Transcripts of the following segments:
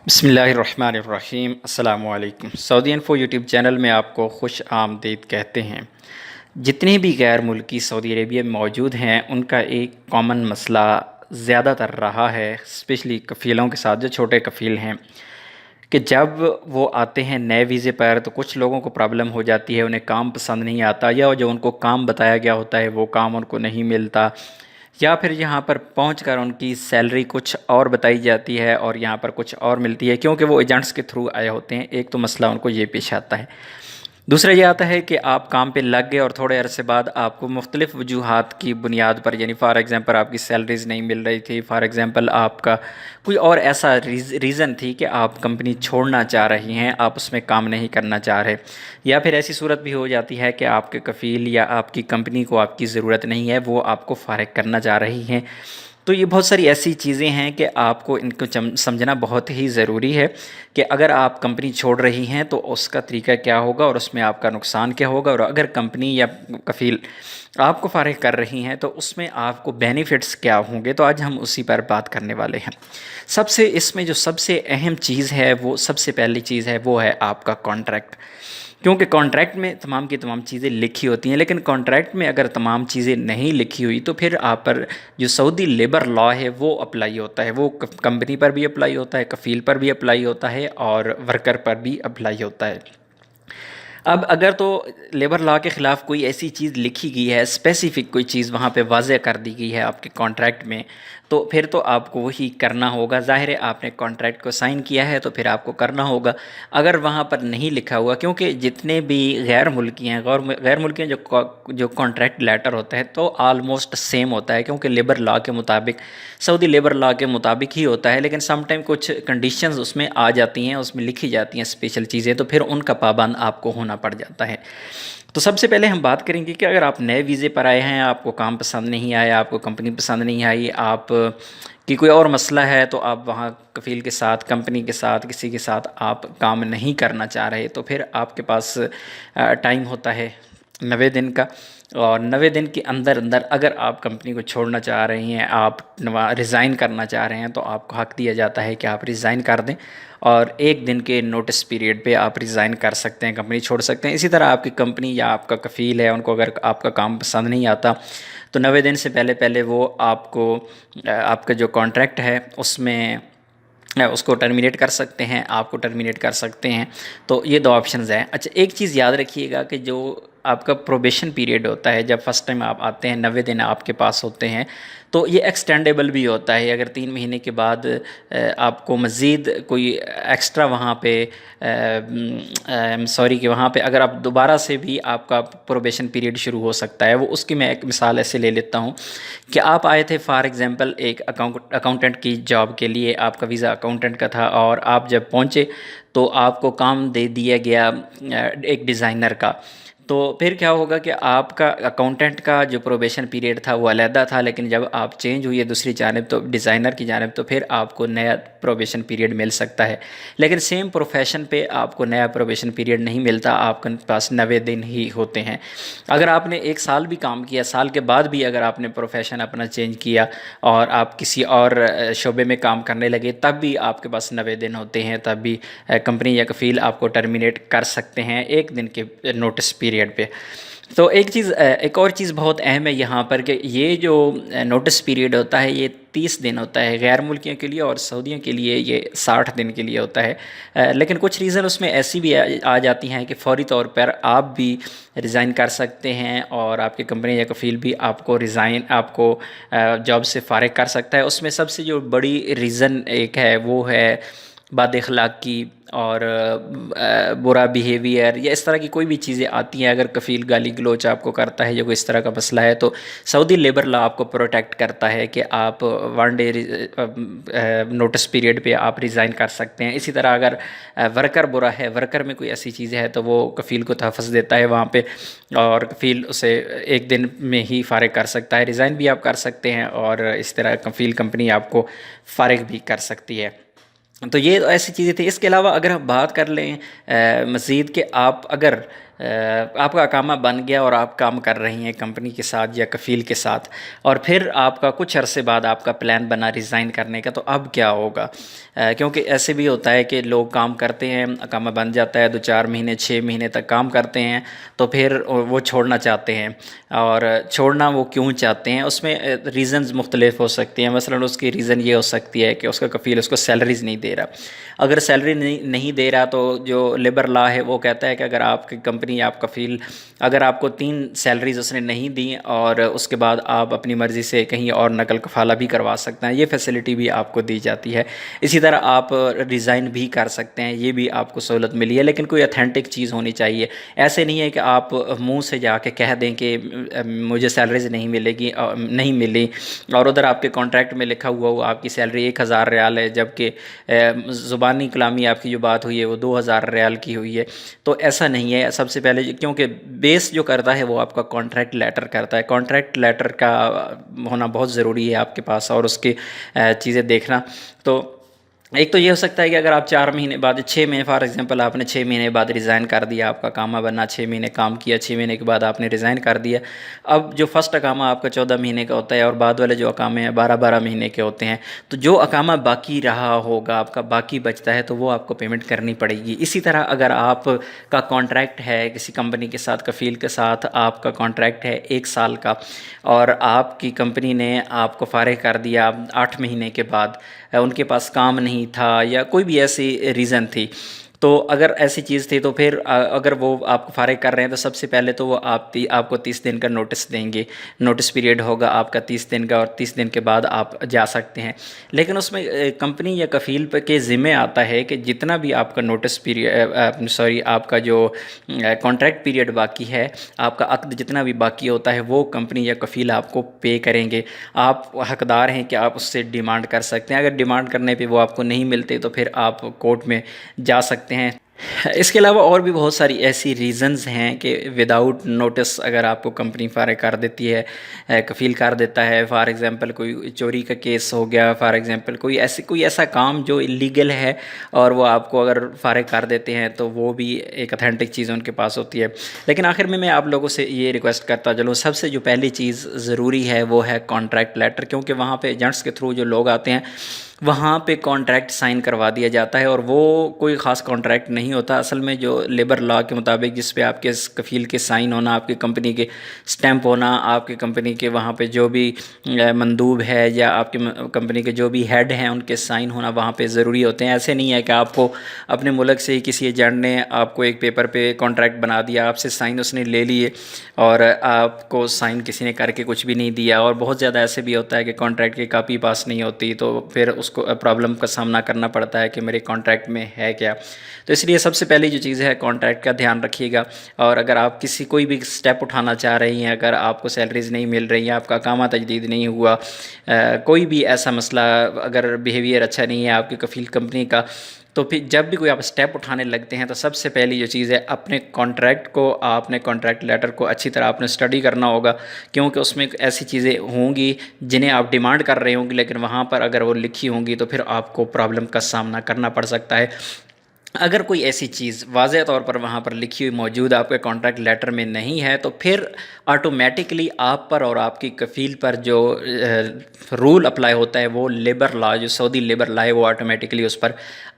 بسم اللہ الرحمن الرحیم۔ السلام علیکم۔ سعودی انفو یوٹیوب چینل میں آپ کو خوش آمدید کہتے ہیں۔ جتنے بھی غیر ملکی سعودی عربیہ میں موجود ہیں ان کا ایک کامن مسئلہ زیادہ تر رہا ہے، اسپیشلی کفیلوں کے ساتھ جو چھوٹے کفیل ہیں، کہ جب وہ آتے ہیں نئے ویزے پر تو کچھ لوگوں کو پرابلم ہو جاتی ہے، انہیں کام پسند نہیں آتا، یا جو ان کو کام بتایا گیا ہوتا ہے وہ کام ان کو نہیں ملتا، یا پھر یہاں پر پہنچ کر ان کی سیلری کچھ اور بتائی جاتی ہے اور یہاں پر کچھ اور ملتی ہے، کیونکہ وہ ایجنٹس کے تھرو آئے ہوتے ہیں۔ ایک تو مسئلہ ان کو یہ پیش آتا ہے۔ دوسرا یہ آتا ہے کہ آپ کام پہ لگ گئے اور تھوڑے عرصے بعد آپ کو مختلف وجوہات کی بنیاد پر، یعنی فار ایگزامپل آپ کی سیلریز نہیں مل رہی تھی، فار ایگزامپل آپ کا کوئی اور ایسا ریزن تھی کہ آپ کمپنی چھوڑنا چاہ رہی ہیں، آپ اس میں کام نہیں کرنا چاہ رہے، یا پھر ایسی صورت بھی ہو جاتی ہے کہ آپ کے کفیل یا آپ کی کمپنی کو آپ کی ضرورت نہیں ہے، وہ آپ کو فارغ کرنا چاہ رہی ہیں۔ تو یہ بہت ساری ایسی چیزیں ہیں کہ آپ کو ان کو سمجھنا بہت ہی ضروری ہے کہ اگر آپ کمپنی چھوڑ رہی ہیں تو اس کا طریقہ کیا ہوگا اور اس میں آپ کا نقصان کیا ہوگا، اور اگر کمپنی یا کفیل آپ کو فارغ کر رہی ہیں تو اس میں آپ کو بینیفٹس کیا ہوں گے۔ تو آج ہم اسی پر بات کرنے والے ہیں۔ اس میں جو سب سے اہم چیز ہے، وہ سب سے پہلی چیز ہے، وہ ہے آپ کا کانٹریکٹ۔ کیونکہ کانٹریکٹ میں تمام کی تمام چیزیں لکھی ہوتی ہیں، لیکن کانٹریکٹ میں اگر تمام چیزیں نہیں لکھی ہوئی تو پھر آپ پر جو سعودی لیبر لا ہے وہ اپلائی ہوتا ہے، وہ کمپنی پر بھی اپلائی ہوتا ہے، کفیل پر بھی اپلائی ہوتا ہے اور ورکر پر بھی اپلائی ہوتا ہے۔ اب اگر تو لیبر لا کے خلاف کوئی ایسی چیز لکھی گئی ہے، اسپیسیفک کوئی چیز وہاں پہ واضح کر دی گئی ہے آپ کے کانٹریکٹ میں، تو پھر تو آپ کو وہی کرنا ہوگا۔ ظاہر ہے آپ نے کانٹریکٹ کو سائن کیا ہے تو پھر آپ کو کرنا ہوگا۔ اگر وہاں پر نہیں لکھا ہوا، کیونکہ جتنے بھی غیر ملکی ہیں، غیر ملکی ہیں، جو کانٹریکٹ لیٹر ہوتا ہے تو آلموسٹ سیم ہوتا ہے، کیونکہ لیبر لا کے مطابق، سعودی لیبر لا کے مطابق ہی ہوتا ہے، لیکن سم ٹائم کچھ کنڈیشنز اس میں آ جاتی ہیں، اس میں لکھی جاتی ہیں اسپیشل چیزیں، تو پھر ان کا پابند آپ کو ہونا پڑ جاتا ہے۔ تو سب سے پہلے ہم بات کریں گے کہ اگر آپ نئے ویزے پر آئے ہیں، آپ کو کام پسند نہیں آیا، آپ کو کمپنی پسند نہیں آئی، آپ کی کوئی اور مسئلہ ہے، تو آپ وہاں کفیل کے ساتھ، کمپنی کے ساتھ، کسی کے ساتھ آپ کام نہیں کرنا چاہ رہے، تو پھر آپ کے پاس ٹائم ہوتا ہے 90 دن کا، اور 90 دن کے اندر اگر آپ کمپنی کو چھوڑنا چاہ رہی ہیں، آپ ریزائن کرنا چاہ رہے ہیں، تو آپ کو حق دیا جاتا ہے کہ آپ ریزائن کر دیں، اور 1 دن کے نوٹس پیریڈ پہ آپ ریزائن کر سکتے ہیں، کمپنی چھوڑ سکتے ہیں۔ اسی طرح آپ کی کمپنی یا آپ کا کفیل ہے، ان کو اگر آپ کا کام پسند نہیں آتا تو 90 دن سے پہلے وہ آپ کو آپ کا جو کانٹریکٹ ہے اس کو ٹرمینیٹ کر سکتے ہیں، آپ کو ٹرمینیٹ کر سکتے ہیں۔ تو یہ 2 آپشنز ہیں۔ اچھا، ایک چیز یاد رکھیے گا کہ جو آپ کا پروبیشن پیریڈ ہوتا ہے، جب فرسٹ ٹائم آپ آتے ہیں، 90 دن آپ کے پاس ہوتے ہیں، تو یہ ایکسٹینڈیبل بھی ہوتا ہے۔ اگر 3 مہینے کے بعد آپ کو مزید کوئی ایکسٹرا وہاں پہ کہ وہاں پہ اگر آپ دوبارہ سے بھی آپ کا پروبیشن پیریڈ شروع ہو سکتا ہے۔ وہ اس کی میں ایک مثال ایسے لے لیتا ہوں کہ آپ آئے تھے فار ایگزامپل ایک اکاؤنٹنٹ کی جاب کے لیے، آپ کا ویزا اکاؤنٹنٹ کا تھا، اور آپ جب پہنچے تو آپ کو کام دے دیا گیا ایک ڈیزائنر کا۔ تو پھر کیا ہوگا کہ آپ کا اکاؤنٹنٹ کا جو پروبیشن پیریڈ تھا وہ علیحدہ تھا، لیکن جب آپ چینج ہوئی ہے دوسری جانب، تو ڈیزائنر کی جانب، تو پھر آپ کو نیا پروبیشن پیریڈ مل سکتا ہے۔ لیکن سیم پروفیشن پہ آپ کو نیا پروبیشن پیریڈ نہیں ملتا، آپ کے پاس 90 دن ہی ہوتے ہیں۔ اگر آپ نے 1 سال بھی کام کیا، سال کے بعد بھی اگر آپ نے پروفیشن اپنا چینج کیا اور آپ کسی اور شعبے میں کام کرنے لگے، تب بھی آپ کے پاس 90 دن ہوتے ہیں، تب بھی کمپنی یا کفیل آپ کو ٹرمینیٹ کر سکتے ہیں 1 دن کے نوٹس پیریڈ پہ۔ تو ایک اور چیز بہت اہم ہے یہاں پر کہ یہ جو نوٹس پیریڈ ہوتا ہے یہ 30 دن ہوتا ہے غیر ملکیوں کے لیے، اور سعودیوں کے لیے یہ 60 دن کے لیے ہوتا ہے۔ لیکن کچھ ریزن اس میں ایسی بھی آ جاتی ہیں کہ فوری طور پر آپ بھی ریزائن کر سکتے ہیں، اور آپ کی کمپنی یا کفیل بھی آپ کو جاب سے فارغ کر سکتا ہے۔ اس میں سب سے جو بڑی ریزن ایک ہے وہ ہے بد اخلاقی اور برا بیہیویئر، یا اس طرح کی کوئی بھی چیزیں آتی ہیں۔ اگر کفیل گالی گلوچ آپ کو کرتا ہے یا کوئی اس طرح کا مسئلہ ہے، تو سعودی لیبر لا آپ کو پروٹیکٹ کرتا ہے کہ آپ 1 ڈے نوٹس پیریڈ پہ آپ ریزائن کر سکتے ہیں۔ اسی طرح اگر ورکر برا ہے، ورکر میں کوئی ایسی چیز ہے، تو وہ کفیل کو تحفظ دیتا ہے وہاں پہ، اور کفیل اسے 1 دن میں ہی فارغ کر سکتا ہے، ریزائن بھی آپ کر سکتے ہیں، اور اس طرح کفیل کمپنی آپ کو فارغ بھی کر سکتی ہے۔ تو یہ ایسی چیزیں تھیں۔ اس کے علاوہ اگر ہم بات کر لیں مزید کہ آپ اگر آپ کا اقامہ بن گیا اور آپ کام کر رہی ہیں کمپنی کے ساتھ یا کفیل کے ساتھ، اور پھر آپ کا کچھ عرصے بعد آپ کا پلان بنا ریزائن کرنے کا، تو اب کیا ہوگا؟ کیونکہ ایسے بھی ہوتا ہے کہ لوگ کام کرتے ہیں، اقامہ بن جاتا ہے، 2 4 مہینے 6 مہینے تک کام کرتے ہیں، تو پھر وہ چھوڑنا چاہتے ہیں۔ اور چھوڑنا وہ کیوں چاہتے ہیں؟ اس میں ریزنز مختلف ہو سکتی ہیں۔ مثلا اس کی ریزن یہ ہو سکتی ہے کہ اس کا کفیل اس کو سیلریز نہیں دے رہا۔ اگر سیلری نہیں دے رہا تو جو لیبر لا ہے وہ کہتا ہے کہ اگر آپ کی کمپنی یا آپ کفیل اگر آپ کو 3 سیلریز اس نے نہیں دیں اور اس کے بعد آپ اپنی مرضی سے کہیں اور نقل کفالہ بھی کروا سکتے ہیں، یہ فیسلٹی بھی آپ کو دی جاتی ہے۔ اسی طرح آپ ریزائن بھی کر سکتے ہیں، یہ بھی آپ کو سہولت ملی ہے، لیکن کوئی اتھینٹک چیز ہونی چاہیے۔ ایسے نہیں ہے کہ آپ منہ سے جا کے کہہ دیں کہ مجھے سیلریز نہیں ملے گی، نہیں ملی، اور ادھر آپ کے کانٹریکٹ میں لکھا ہوا ہو آپ کی سیلری 1000 ریال ہے، جبکہ زبانی کلامی آپ کی جو بات ہوئی ہے وہ 2000 ریال کی ہوئی ہے۔ تو ایسا نہیں ہے۔ سب سے پہلے کیونکہ بیس جو کرتا ہے وہ آپ کا کانٹریکٹ لیٹر کرتا ہے، کانٹریکٹ لیٹر کا ہونا بہت ضروری ہے آپ کے پاس، اور اس کی چیزیں دیکھنا۔ تو ایک تو یہ ہو سکتا ہے کہ اگر آپ 4 مہینے بعد 6 مہینے فار ایگزامپل آپ نے 6 مہینے بعد ریزائن کر دیا، آپ کا اقامہ بنا، 6 مہینے کام کیا، 6 مہینے کے بعد آپ نے ریزائن کر دیا۔ اب جو فرسٹ اقامہ آپ کا 14 مہینے کا ہوتا ہے اور بعد والے جو اقامے ہیں 12 مہینے کے ہوتے ہیں، تو جو اقامہ باقی رہا ہوگا، آپ کا باقی بچتا ہے، تو وہ آپ کو پیمنٹ کرنی پڑے گی۔ اسی طرح اگر آپ کا کانٹریکٹ ہے کسی کمپنی کے ساتھ، کفیل کے ساتھ آپ کا کانٹریکٹ ہے 1 سال کا، اور آپ کی کمپنی نے آپ کو فارغ کر دیا 8 مہینے کے بعد، ان کے پاس کام نہیں تھا یا کوئی بھی ایسی ریزن تھی، تو اگر ایسی چیز تھی تو پھر اگر وہ آپ کو فارغ کر رہے ہیں تو سب سے پہلے تو وہ آپ کو 30 دن کا نوٹس دیں گے، نوٹس پیریڈ ہوگا آپ کا 30 دن کا، اور 30 دن کے بعد آپ جا سکتے ہیں۔ لیکن اس میں کمپنی یا کفیل کے ذمہ آتا ہے کہ جتنا بھی آپ کا نوٹس پیریڈ آپ کا جو کانٹریکٹ پیریڈ باقی ہے، آپ کا عقد جتنا بھی باقی ہوتا ہے، وہ کمپنی یا کفیل آپ کو پے کریں گے۔ آپ حقدار ہیں کہ آپ اس سے ڈیمانڈ کر سکتے ہیں۔ اگر ڈیمانڈ کرنے پہ وہ آپ کو نہیں ملتے تو پھر آپ کورٹ میں جا سکتے ہیں۔ اس کے علاوہ اور بھی بہت ساری ایسی ریزنز ہیں کہ وداؤٹ نوٹس اگر آپ کو کمپنی فارغ کر دیتی ہے، کفیل کر دیتا ہے، فار ایگزامپل کوئی چوری کا کیس ہو گیا، فار ایگزامپل کوئی ایسا کام جو اللیگل ہے، اور وہ آپ کو اگر فارغ کر دیتے ہیں تو وہ بھی ایک اتھینٹک چیز ان کے پاس ہوتی ہے۔ لیکن آخر میں آپ لوگوں سے یہ ریکویسٹ کرتا چلوں، سب سے جو پہلی چیز ضروری ہے وہ ہے کانٹریکٹ لیٹر، کیونکہ وہاں پہ ایجنٹس کے تھرو جو لوگ آتے ہیں وہاں پہ کانٹریکٹ سائن کروا دیا جاتا ہے، اور وہ کوئی خاص کانٹریکٹ نہیں ہوتا اصل میں۔ جو لیبر لا کے مطابق جس پہ آپ کے کفیل کے سائن ہونا، آپ کی کمپنی کے سٹیمپ ہونا، آپ کی کمپنی کے وہاں پہ جو بھی مندوب ہے یا آپ کی کمپنی کے جو بھی ہیڈ ہیں ان کے سائن ہونا وہاں پہ ضروری ہوتے ہیں۔ ایسے نہیں ہے کہ آپ کو اپنے ملک سے ہی کسی ایجنٹ نے آپ کو ایک پیپر پہ کانٹریکٹ بنا دیا، آپ سے سائن اس نے لے لیے اور آپ کو سائن کسی نے کر کے کچھ بھی نہیں دیا۔ اور بہت زیادہ ایسے بھی ہوتا ہے کہ کانٹریکٹ کی کاپی پاس نہیں ہوتی، تو پھر اس کو پرابلم کا سامنا کرنا پڑتا ہے کہ میرے کانٹریکٹ میں ہے کیا۔ تو اس لیے سب سے پہلی جو چیز ہے کانٹریکٹ کا دھیان رکھیے گا۔ اور اگر آپ کوئی بھی سٹیپ اٹھانا چاہ رہی ہیں، اگر آپ کو سیلریز نہیں مل رہی ہیں، آپ کا اقامہ تجدید نہیں ہوا، کوئی بھی ایسا مسئلہ، اگر بیہیویئر اچھا نہیں ہے آپ کی کفیل کمپنی کا، تو پھر جب بھی کوئی آپ سٹیپ اٹھانے لگتے ہیں تو سب سے پہلی جو چیز ہے اپنے کانٹریکٹ کو، آپ نے کانٹریکٹ لیٹر کو اچھی طرح آپ نے اسٹڈی کرنا ہوگا، کیونکہ اس میں ایسی چیزیں ہوں گی جنہیں آپ ڈیمانڈ کر رہے ہوں گے، لیکن وہاں پر اگر وہ لکھی ہوں گی تو پھر آپ کو پرابلم کا سامنا کرنا پڑ سکتا ہے۔ اگر کوئی ایسی چیز واضح طور پر وہاں پر لکھی ہوئی موجود آپ کے کانٹریکٹ لیٹر میں نہیں ہے تو پھر آٹومیٹکلی آپ پر اور آپ کی کفیل پر جو رول اپلائی ہوتا ہے وہ لیبر لا، جو سعودی لیبر لا ہے، وہ آٹومیٹکلی اس پر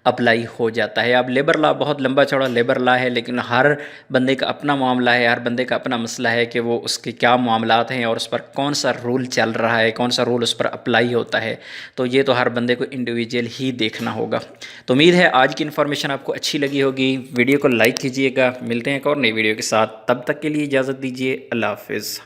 اپلائی ہو جاتا ہے۔ اب لیبر لا بہت لمبا چوڑا لیبر لا ہے، لیکن ہر بندے کا اپنا معاملہ ہے، ہر بندے کا اپنا مسئلہ ہے کہ وہ اس کے کیا معاملات ہیں اور اس پر کون سا رول چل رہا ہے، کون سا رول اس پر اپلائی ہوتا ہے، تو یہ تو ہر بندے کو انڈیویجول ہی دیکھنا ہوگا۔ تو امید ہے آج کی انفارمیشن آپ کو اچھی لگی ہوگی، ویڈیو کو لائک کیجئے گا۔ ملتے ہیں ایک اور نئی ویڈیو کے ساتھ، تب تک کے لیے اجازت دیجیے، اللہ حافظ۔